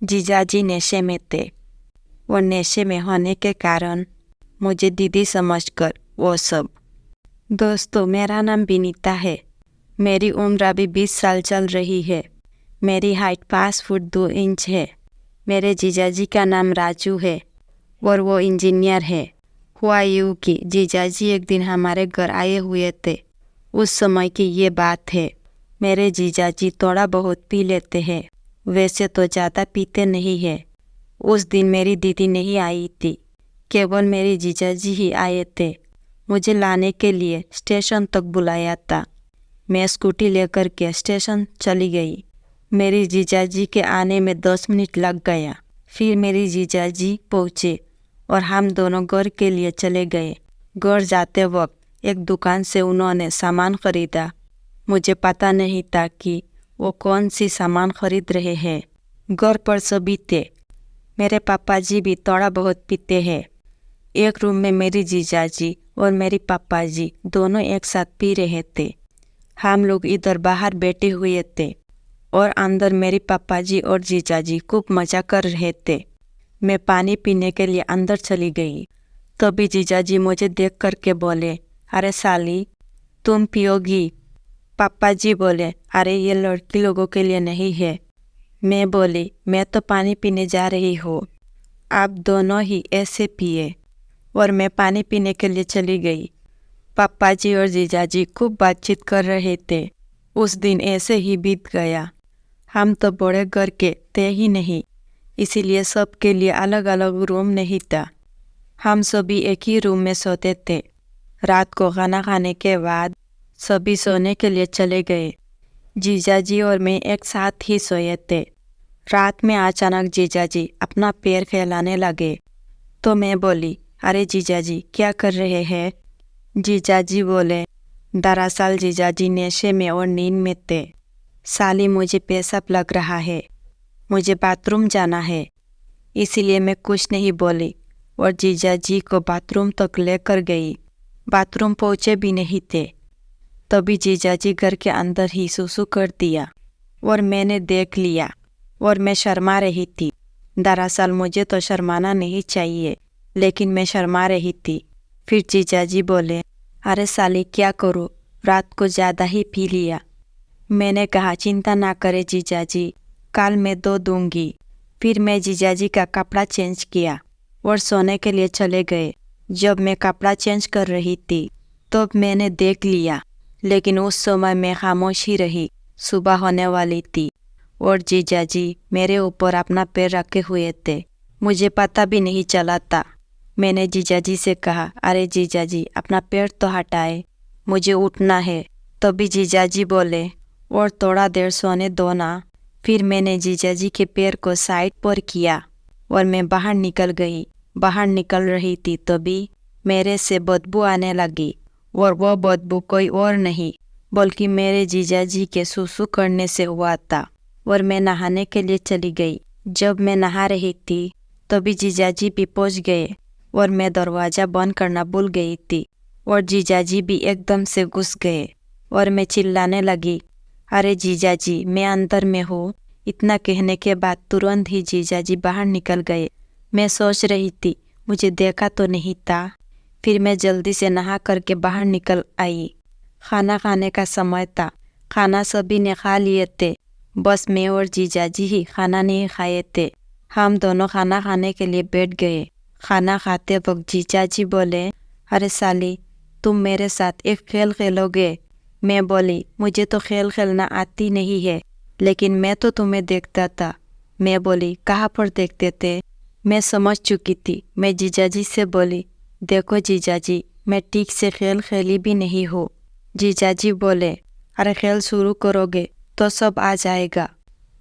जीजाजी नशे में थे और नशे में होने के कारण मुझे दीदी समझकर वो सब। दोस्तों, मेरा नाम विनीता है। मेरी उम्र अभी 20 साल चल रही है। मेरी हाइट 5 फुट 2 इंच है। मेरे जीजाजी का नाम राजू है और वो इंजीनियर है। हुआ यूँ कि जीजाजी एक दिन हमारे घर आए हुए थे। उस समय की ये बात है। मेरे जीजाजी थोड़ा बहुत पी लेते हैं, वैसे तो ज़्यादा पीते नहीं है। उस दिन मेरी दीदी नहीं आई थी, केवल मेरे जीजाजी ही आए थे। मुझे लाने के लिए स्टेशन तक बुलाया था। मैं स्कूटी लेकर के स्टेशन चली गई। मेरी जीजाजी के आने में 10 मिनट लग गया। फिर मेरी जीजाजी पहुँचे और हम दोनों घर के लिए चले गए। घर जाते वक्त एक दुकान से उन्होंने सामान खरीदा। मुझे पता नहीं था कि वो कौन सी सामान खरीद रहे हैं। घर पर सभी थे। मेरे पापा जी भी थोड़ा बहुत पीते हैं। एक रूम में मेरी जीजाजी और मेरे पापा जी दोनों एक साथ पी रहे थे। हम लोग इधर बाहर बैठे हुए थे और अंदर मेरे पापा जी और जीजाजी खूब मज़ा कर रहे थे। मैं पानी पीने के लिए अंदर चली गई। तभी जीजाजी मुझे देख कर के बोले, अरे साली, तुम पियोगी? पापा जी बोले, अरे ये लड़की लोगों के लिए नहीं है। मैं बोली, मैं तो पानी पीने जा रही हूँ, आप दोनों ही ऐसे पिए। और मैं पानी पीने के लिए चली गई। पापा जी और जीजाजी खूब बातचीत कर रहे थे। उस दिन ऐसे ही बीत गया। हम तो बड़े घर के थे ही नहीं, इसीलिए सबके लिए अलग अलग रूम नहीं था। हम सभी एक ही रूम में सोते थे। रात को खाना खाने के बाद सभी सोने के लिए चले गए। जीजाजी और मैं एक साथ ही सोए थे। रात में अचानक जीजाजी अपना पैर फैलाने लगे, तो मैं बोली, अरे जीजाजी, क्या कर रहे हैं? जीजाजी बोले, दरअसल जीजाजी नशे में और नींद में थे। साली, मुझे पेशाब लग रहा है, मुझे बाथरूम जाना है। इसीलिए मैं कुछ नहीं बोली और जीजाजी को बाथरूम तक लेकर गई। बाथरूम पहुँचे भी नहीं थे, तभी जीजाजी घर के अंदर ही सुसु कर दिया और मैंने देख लिया और मैं शर्मा रही थी। दरअसल मुझे तो शर्माना नहीं चाहिए, लेकिन मैं शर्मा रही थी। फिर जीजाजी बोले, अरे साली, क्या करूँ, रात को ज़्यादा ही पी लिया। मैंने कहा, चिंता ना करे जीजाजी, कल मैं धो दूंगी। फिर मैं जीजाजी का कपड़ा चेंज किया और सोने के लिए चले गए। जब मैं कपड़ा चेंज कर रही थी तब मैंने देख लिया, लेकिन उस समय मैं खामोश ही रही। सुबह होने वाली थी और जीजाजी मेरे ऊपर अपना पैर रखे हुए थे। मुझे पता भी नहीं चला था। मैंने जीजाजी से कहा, अरे जीजाजी, अपना पैर तो हटाए, मुझे उठना है। तभी जीजाजी बोले, और थोड़ा देर सोने दो ना। फिर मैंने जीजाजी के पैर को साइड पर किया और मैं बाहर निकल गई। बाहर निकल रही थी तभी मेरे से बदबू आने लगी, और वह बदबू कोई और नहीं बल्कि मेरे जीजाजी के सुसु करने से हुआ था। और मैं नहाने के लिए चली गई। जब मैं नहा रही थी तभी जीजाजी भी पहुंच गए और मैं दरवाज़ा बंद करना भूल गई थी और जीजाजी भी एकदम से घुस गए और मैं चिल्लाने लगी, अरे जीजाजी, मैं अंदर में हूँ। इतना कहने के बाद तुरंत ही जीजाजी बाहर निकल गए। मैं सोच रही थी, मुझे देखा तो नहीं था। फिर मैं जल्दी से नहा करके बाहर निकल आई। खाना खाने का समय था। खाना सभी ने खा लिए थे, बस मैं और जीजाजी ही खाना नहीं खाए थे। हम दोनों खाना खाने के लिए बैठ गए। खाना खाते वक्त जीजाजी बोले, अरे साली, तुम मेरे साथ एक खेल खेलोगे? मैं बोली, मुझे तो खेल खेलना आती नहीं है, लेकिन मैं तो तुम्हें देखता था। मैं बोली, कहाँ पर देखते थे? मैं समझ चुकी थी। मैं जीजाजी से बोली, देखो जीजाजी, मैं ठीक से खेल खेली भी नहीं हूँ। जीजाजी बोले, अरे खेल शुरू करोगे तो सब आ जाएगा।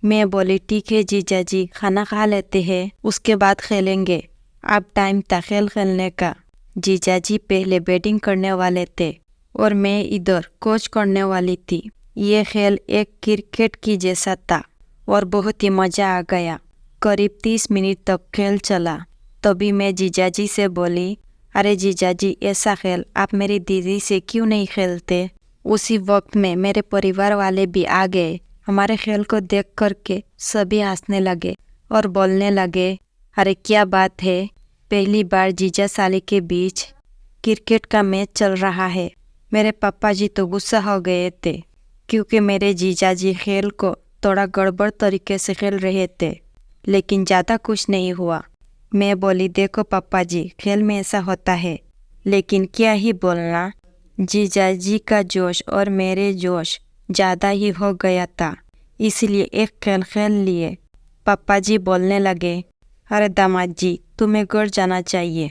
मैं बोली, ठीक है जीजाजी, खाना खा लेते हैं, उसके बाद खेलेंगे। अब टाइम था खेल खेलने का। जीजाजी पहले बैटिंग करने वाले थे और मैं इधर कोच करने वाली थी। ये खेल एक क्रिकेट की जैसा था और बहुत ही मज़ा आ गया। करीब 30 मिनट तक खेल चला। तभी मैं जीजाजी से बोली, अरे जीजाजी, ऐसा खेल आप मेरी दीदी से क्यों नहीं खेलते? उसी वक्त में मेरे परिवार वाले भी आ गए। हमारे खेल को देख करके सभी हंसने लगे और बोलने लगे, अरे क्या बात है, पहली बार जीजा साली के बीच क्रिकेट का मैच चल रहा है। मेरे पापा जी तो गुस्सा हो गए थे क्योंकि मेरे जीजा जी खेल को थोड़ा गड़बड़ तरीके से खेल रहे थे, लेकिन ज़्यादा कुछ नहीं हुआ। मैं बोली, देखो पापा जी, खेल में ऐसा होता है, लेकिन क्या ही बोलना, जीजा जी का जोश और मेरे जोश ज़्यादा ही हो गया था, इसलिए एक खेल खेल लिए। पापा जी बोलने लगे, अरे दामाद जी, तुम्हें घर जाना चाहिए।